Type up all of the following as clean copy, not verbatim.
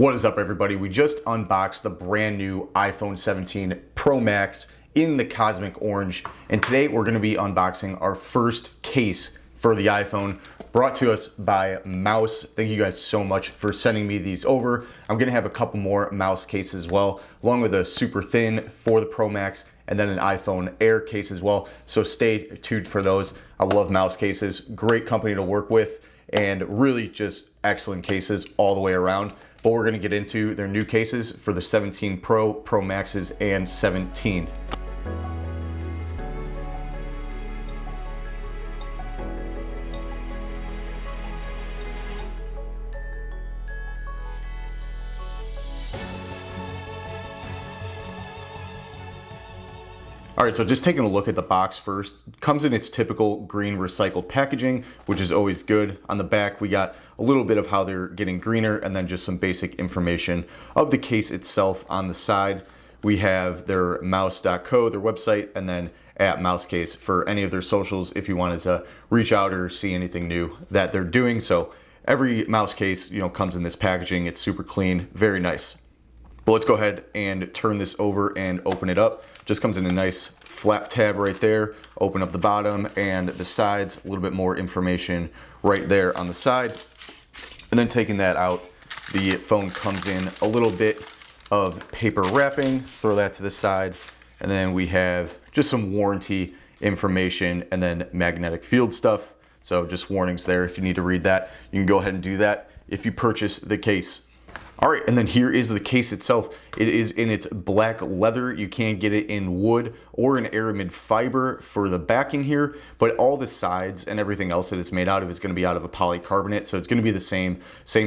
What is up, everybody? We just unboxed the brand new iPhone 17 Pro Max in the cosmic orange, and today we're going to be unboxing our first case for the iPhone, brought to us by Mous. Thank you guys so much for sending me these over. I'm going to have a couple more Mous cases as well, along with a super thin for the Pro Max, and then an iPhone Air case as well, so stay tuned for those. I love Mous cases, great company to work with, and really just excellent cases all the way around. But we're going to get into their new cases for the 17 Pro, Pro Maxes, and 17. All right, so just taking a look at the box first, comes in its typical green recycled packaging, which is always good. On the back, we got a little bit of how they're getting greener, and then just some basic information of the case itself. On the side, we have their mous.co, their website, and then @mousecase for any of their socials if you wanted to reach out or see anything new that they're doing. So every Mous case, comes in this packaging. It's super clean, very nice. But let's go ahead and turn this over and open it up. Just comes in a nice flat tab right there. Open up the bottom and the sides, a little bit more information right there on the side. And then taking that out, the phone comes in a little bit of paper wrapping. Throw that to the side. And then we have just some warranty information and then magnetic field stuff. So just warnings there. If you need to read that, you can go ahead and do that if you purchase the case. All right, and then here is the case itself. It is in its black leather. You can get it in wood or an aramid fiber for the backing here, but all the sides and everything else that it's made out of is going to be out of a polycarbonate. So it's going to be the same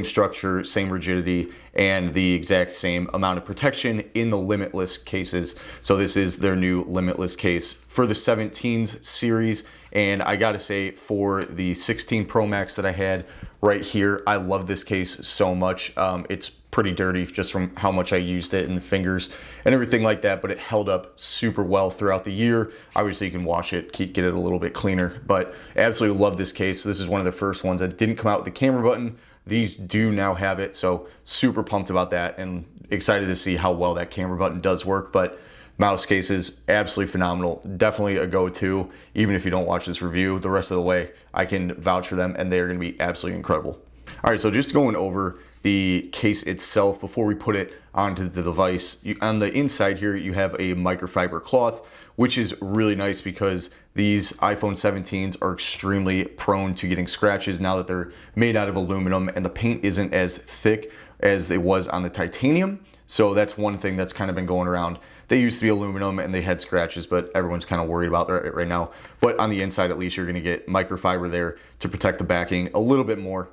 structure, same rigidity, and the exact same amount of protection in the Limitless cases. So this is their new Limitless case for the 17s series. And I gotta say, for the 16 Pro Max that I had right here, I love this case so much. It's pretty dirty just from how much I used it in the fingers and everything like that, but it held up super well throughout the year. Obviously you can wash it, get it a little bit cleaner, but I absolutely love this case. This is one of the first ones that didn't come out with the camera button. These do now have it, so super pumped about that and excited to see how well that camera button does work. But Mous cases, absolutely phenomenal. Definitely a go-to, even if you don't watch this review. The rest of the way, I can vouch for them, and they're gonna be absolutely incredible. All right, so just going over the case itself before we put it onto the device. On the inside here, you have a microfiber cloth, which is really nice because these iPhone 17s are extremely prone to getting scratches now that they're made out of aluminum and the paint isn't as thick as it was on the titanium. So that's one thing that's kind of been going around. They used to be aluminum and they had scratches, but everyone's kind of worried about that right now. But on the inside, at least, you're going to get microfiber there to protect the backing a little bit more.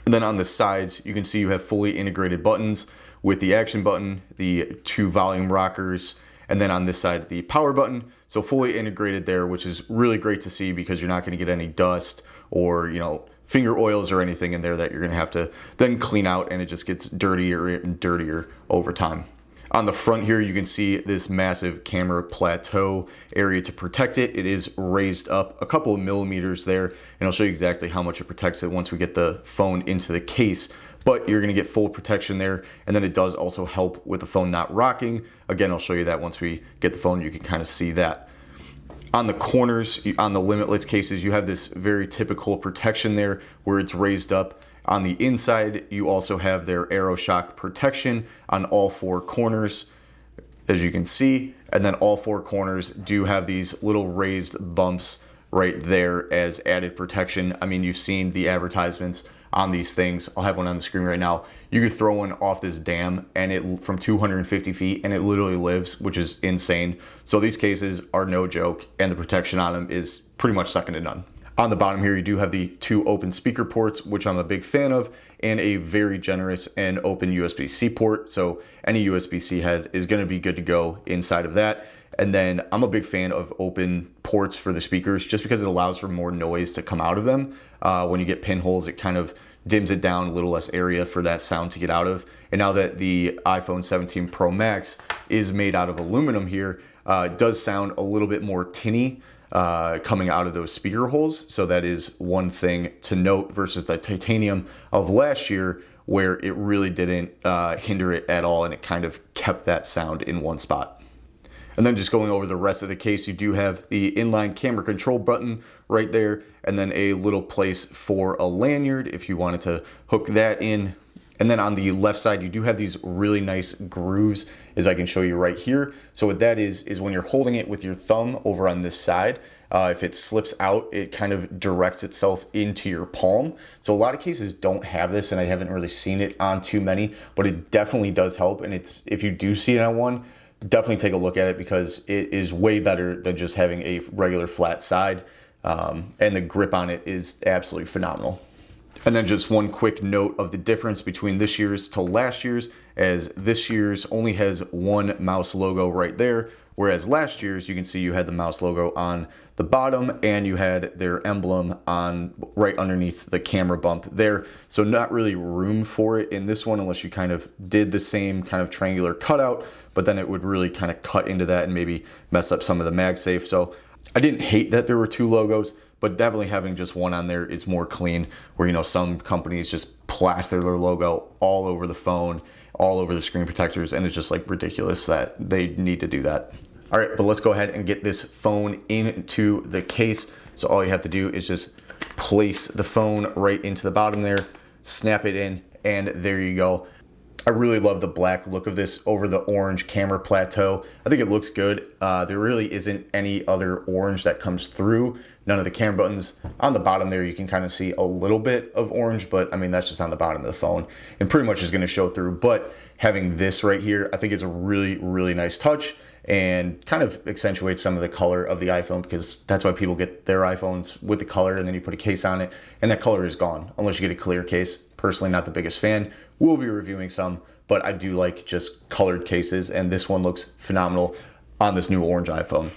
And then on the sides, you can see you have fully integrated buttons with the action button, the 2 volume rockers, and then on this side, the power button. So fully integrated there, which is really great to see because you're not going to get any dust or, finger oils or anything in there that you're going to have to then clean out, and it just gets dirtier and dirtier over time. On the front here, you can see this massive camera plateau area to protect it. It is raised up a couple of millimeters there, and I'll show you exactly how much it protects it once we get the phone into the case. But you're gonna get full protection there, and then it does also help with the phone not rocking. Again, I'll show you that once we get the phone, you can kind of see that. On the corners, on the Limitless cases, you have this very typical protection there where it's raised up. On the inside, you also have their AiroShock protection on all 4 corners, as you can see. And then all 4 corners do have these little raised bumps right there as added protection. I mean, you've seen the advertisements on these things. I'll have one on the screen right now. You could throw one off this dam and from 250 feet and it literally lives, which is insane. So these cases are no joke, and the protection on them is pretty much second to none. On the bottom here, you do have the 2 open speaker ports, which I'm a big fan of, and a very generous and open USB-C port. So any USB-C head is going to be good to go inside of that. And then I'm a big fan of open ports for the speakers just because it allows for more noise to come out of them. When you get pinholes, it kind of dims it down, a little less area for that sound to get out of. And now that the iPhone 17 Pro Max is made out of aluminum here, it does sound a little bit more tinny coming out of those speaker holes. So that is one thing to note versus the titanium of last year, where it really didn't hinder it at all, and it kind of kept that sound in one spot. And then just going over the rest of the case, you do have the inline camera control button right there, and then a little place for a lanyard if you wanted to hook that in. And then on the left side, you do have these really nice grooves, as I can show you right here. So what that is when you're holding it with your thumb over on this side, if it slips out, it kind of directs itself into your palm. So a lot of cases don't have this, and I haven't really seen it on too many, but it definitely does help. And if you do see it on one, definitely take a look at it, because it is way better than just having a regular flat side. And the grip on it is absolutely phenomenal. And then just one quick note of the difference between this year's to last year's, as this year's only has one Mous logo right there, whereas last year's, you can see you had the Mous logo on the bottom and you had their emblem on right underneath the camera bump there. So not really room for it in this one unless you kind of did the same kind of triangular cutout, but then it would really kind of cut into that and maybe mess up some of the MagSafe. So I didn't hate that there were two logos, but definitely having just one on there is more clean, where, you know, some companies just plaster their logo all over the phone, all over the screen protectors, and it's just like ridiculous that they need to do that. All right, but let's go ahead and get this phone into the case. So all you have to do is just place the phone right into the bottom there, snap it in, and there you go. I really love the black look of this over the orange camera plateau. I think it looks good. There really isn't any other orange that comes through. None of the camera buttons. On the bottom there, you can kind of see a little bit of orange, but I mean, that's just on the bottom of the phone and pretty much is going to show through. But having this right here, I think is a really, really nice touch and kind of accentuates some of the color of the iPhone, because that's why people get their iPhones with the color, and then you put a case on it and that color is gone unless you get a clear case. Personally, not the biggest fan. We'll be reviewing some, but I do like just colored cases, and this one looks phenomenal on this new orange iPhone.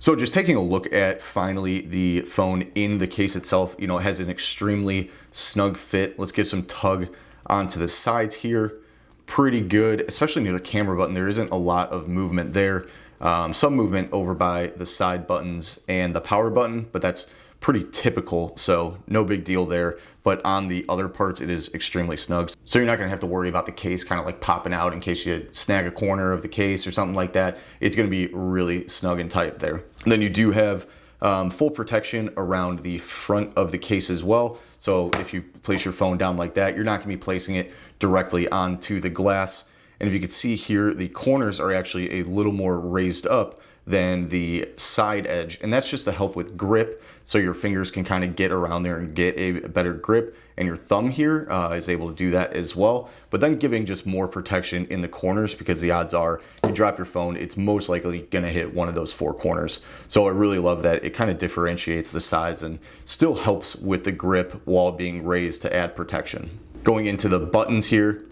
So just taking a look at finally the phone in the case itself, you know, it has an extremely snug fit. Let's give some tug onto the sides here. Pretty good, especially near the camera button. There isn't a lot of movement there. Some movement over by the side buttons and the power button, but that's pretty typical, so no big deal there. But on the other parts, it is extremely snug. So you're not gonna have to worry about the case kind of like popping out in case you snag a corner of the case or something like that. It's gonna be really snug and tight there. And then you do have full protection around the front of the case as well. So if you place your phone down like that, you're not gonna be placing it directly onto the glass. And if you can see here, the corners are actually a little more raised up than the side edge, and that's just to help with grip, so your fingers can kind of get around there and get a better grip, and your thumb here is able to do that as well, but then giving just more protection in the corners, because the odds are you drop your phone, it's most likely going to hit one of those four corners. So I really love that it kind of differentiates the size and still helps with the grip while being raised to add protection. Going into the buttons here,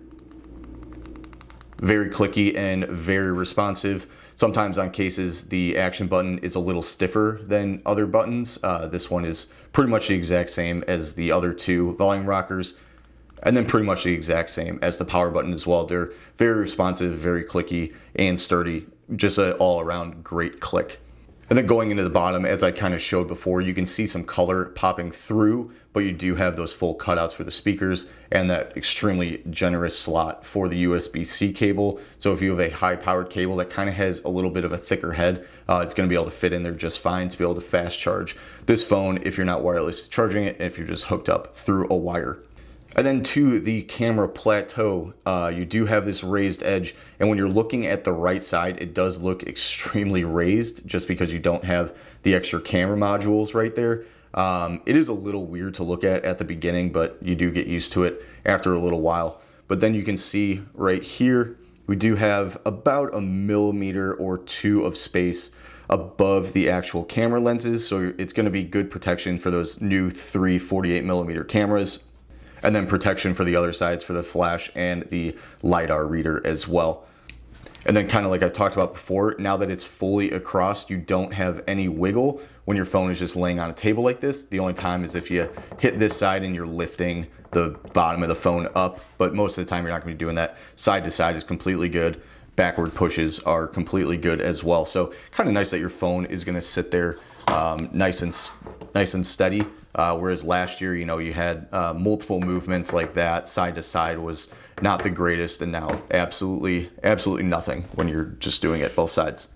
very clicky and very responsive. Sometimes on cases, the action button is a little stiffer than other buttons. This one is pretty much the exact same as the other two volume rockers, and then pretty much the exact same as the power button as well. They're very responsive, very clicky and sturdy, just an all-around great click. And then going into the bottom, as I kind of showed before, you can see some color popping through, but you do have those full cutouts for the speakers and that extremely generous slot for the USB-C cable. So if you have a high-powered cable that kind of has a little bit of a thicker head, it's going to be able to fit in there just fine to be able to fast charge this phone if you're not wireless charging it, if you're just hooked up through a wire. And then to the camera plateau, you do have this raised edge, and when you're looking at the right side, it does look extremely raised just because you don't have the extra camera modules right there. It is a little weird to look at the beginning, but you do get used to it after a little while. But then you can see right here, we do have about 1 millimeter or 2 of space above the actual camera lenses, so it's going to be good protection for those new 348mm cameras. And then protection for the other sides for the flash and the LiDAR reader as well. And then kind of like I talked about before, now that it's fully across, you don't have any wiggle when your phone is just laying on a table like this. The only time is if you hit this side and you're lifting the bottom of the phone up, but most of the time you're not going to be doing that. Side to side is completely good. Backward pushes are completely good as well. So kind of nice that your phone is going to sit there nice and steady. Whereas last year, you know, you had multiple movements like that. Side to side was not the greatest, and now absolutely nothing when you're just doing it both sides.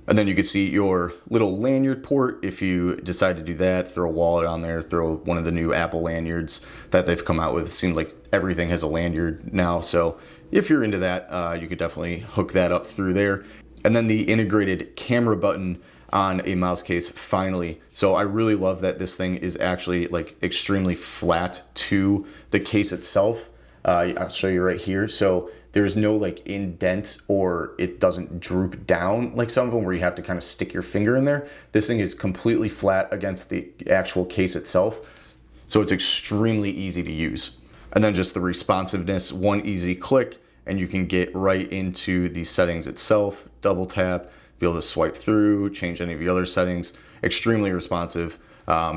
And then you can see your little lanyard port if you decide to do that. Throw a wallet on there, throw one of the new Apple lanyards that they've come out with. It seems like everything has a lanyard now. So if you're into that, you could definitely hook that up through there. And then the integrated camera button on a mouse case finally. So I really love that this thing is actually like extremely flat to the case itself. I'll show you right here. So there's no like indent, or it doesn't droop down like some of them where you have to kind of stick your finger in there. This thing is completely flat against the actual case itself. So it's extremely easy to use. And then just the responsiveness, one easy click and you can get right into the settings itself, double tap, be able to swipe through, change any of the other settings. Extremely responsive,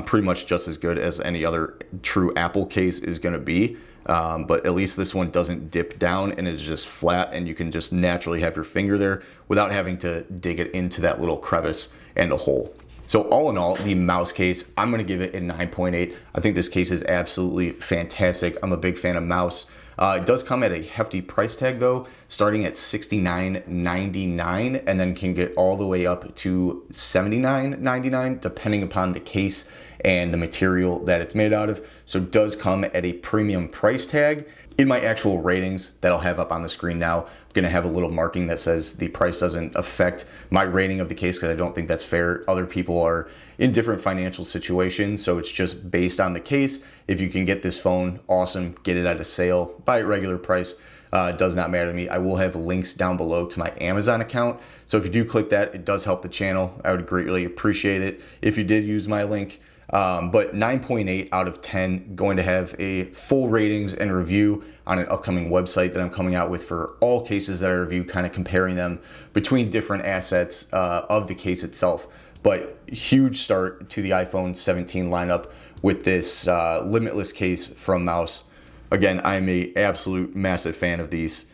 pretty much just as good as any other true Apple case is gonna be. But at least this one doesn't dip down and is just flat, and you can just naturally have your finger there without having to dig it into that little crevice and a hole. So all in all, the mouse case, I'm gonna give it a 9.8. I think this case is absolutely fantastic. I'm a big fan of mouse. It does come at a hefty price tag though, starting at $69.99 and then can get all the way up to $79.99 depending upon the case and the material that it's made out of. So it does come at a premium price tag. In my actual ratings that I'll have up on the screen now, I'm gonna have a little marking that says the price doesn't affect my rating of the case, because I don't think that's fair. Other people are in different financial situations, so it's just based on the case. If you can get this phone, awesome, get it at a sale, buy it regular price. It does not matter to me. I will have links down below to my Amazon account. So if you do click that, it does help the channel. I would greatly appreciate it if you did use my link. But 9.8 out of 10, going to have a full ratings and review on an upcoming website that I'm coming out with for all cases that I review, kind of comparing them between different assets of the case itself. But huge start to the iPhone 17 lineup with this Limitless case from Mous. Again, I'm an absolute massive fan of these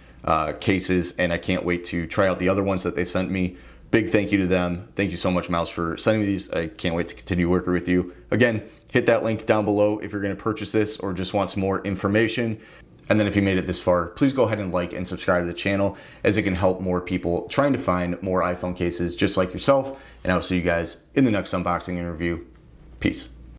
cases, and I can't wait to try out the other ones that they sent me. Big thank you to them. Thank you so much, Mous, for sending me these. I can't wait to continue working with you. Again, hit that link down below if you're going to purchase this or just want some more information. And then if you made it this far, please go ahead and like and subscribe to the channel, as it can help more people trying to find more iPhone cases just like yourself. And I'll see you guys in the next unboxing and review. Peace.